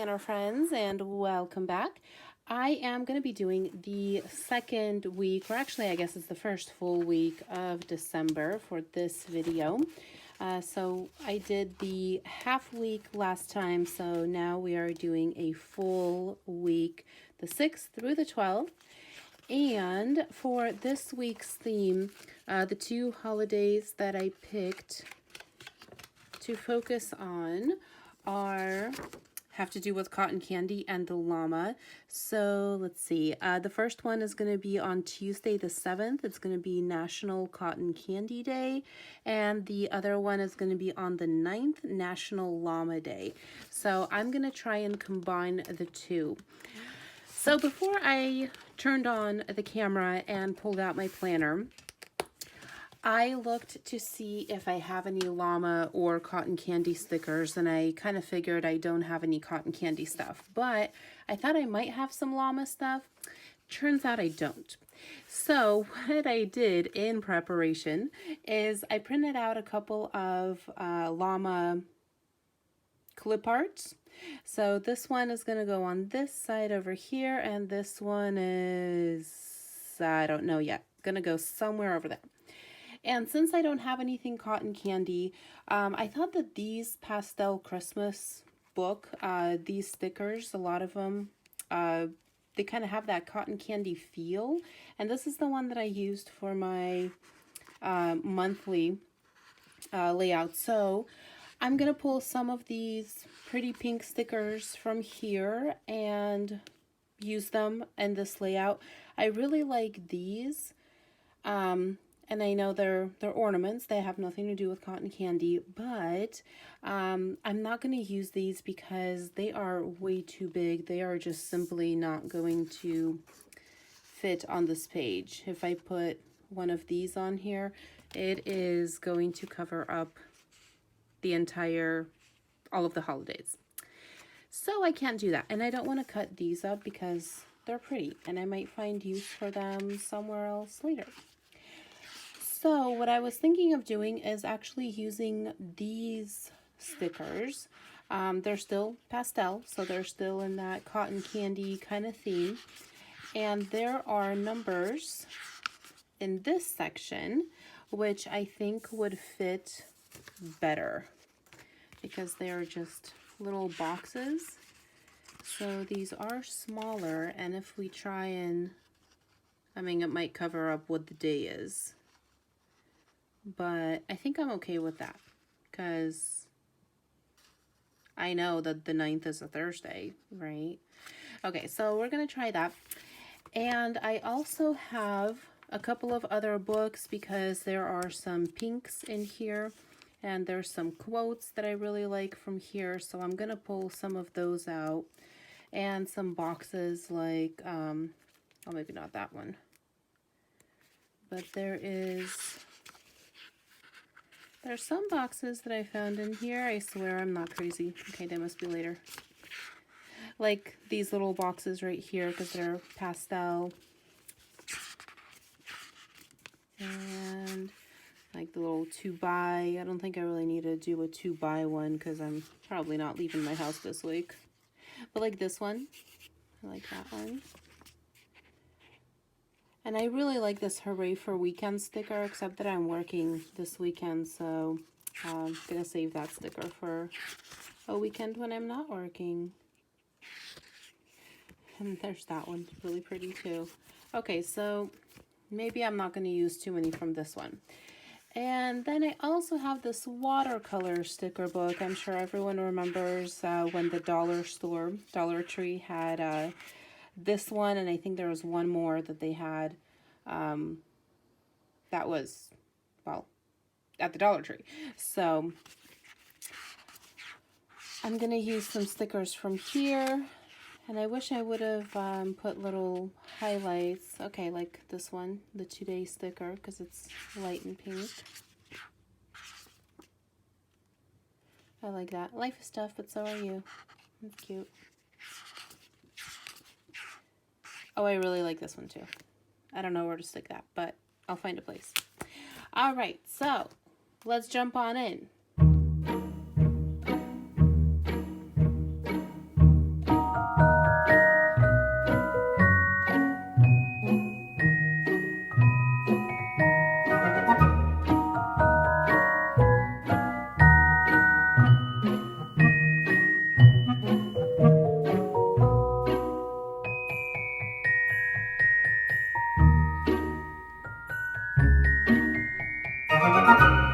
planner friends, and welcome back. I am going to be doing the second week, or actually I guess it's the first full week of December for this video. So I did the half week last time, so now we are doing a full week, the 6th through the 12th. And for this week's theme, the two holidays that I picked to focus on have to do with cotton candy and the llama. So let's see. The first one is going to be on Tuesday the 7th. It's going to be National Cotton Candy Day. And the other one is going to be on the 9th, National Llama Day. So I'm going to try and combine the two. So before I turned on the camera and pulled out my planner, I looked to see if I have any llama or cotton candy stickers, and I kind of figured I don't have any cotton candy stuff, but I thought I might have some llama stuff. Turns out I don't. So what I did in preparation is I printed out a couple of llama clip arts. So this one is going to go on this side over here, and this one is, I don't know yet, going to go somewhere over there. And since I don't have anything cotton candy, I thought that these Patel Christmas book, these stickers, a lot of them, they kind of have that cotton candy feel. And this is the one that I used for my monthly layout. So I'm going to pull some of these pretty pink stickers from here and use them in this layout. I really like these. And I know they're ornaments. They have nothing to do with cotton candy, but I'm not going to use these because they are way too big. They are just simply not going to fit on this page. If I put one of these on here, it is going to cover up the all of the holidays. So I can't do that. And I don't want to cut these up because they're pretty and I might find use for them somewhere else later. So what I was thinking of doing is actually using these stickers. They're still pastel, so they're still in that cotton candy kind of theme. And there are numbers in this section, which I think would fit better because they are just little boxes. So these are smaller, and if we try and, I mean, it might cover up what the day is. But I think I'm okay with that because I know that the 9th is a Thursday, right? Okay, so we're going to try that. And I also have a couple of other books because there are some pinks in here and there's some quotes that I really like from here. So I'm going to pull some of those out and some boxes like, oh, maybe not that one. But there's some boxes that I found in here. I swear I'm not crazy. Okay, that must be later. Like these little boxes right here because they're pastel. And like the little 2x. I don't think I really need to do a 2x one because I'm probably not leaving my house this week. But like this one. I like that one. And I really like this Hooray for Weekend sticker, except that I'm working this weekend, so I'm going to save that sticker for a weekend when I'm not working. And there's that one, really pretty too. Okay, so maybe I'm not going to use too many from this one. And then I also have this watercolor sticker book. I'm sure everyone remembers when the Dollar Tree had this one, and I think there was one more that they had that was, well, at the Dollar Tree. So I'm going to use some stickers from here, and I wish I would have put little highlights. Okay, like this one, the today sticker, because it's light and pink. I like that. Life is tough, but so are you. It's cute. Oh, I really like this one too. I don't know where to stick that, but I'll find a place. All right, so let's jump on in. Bye.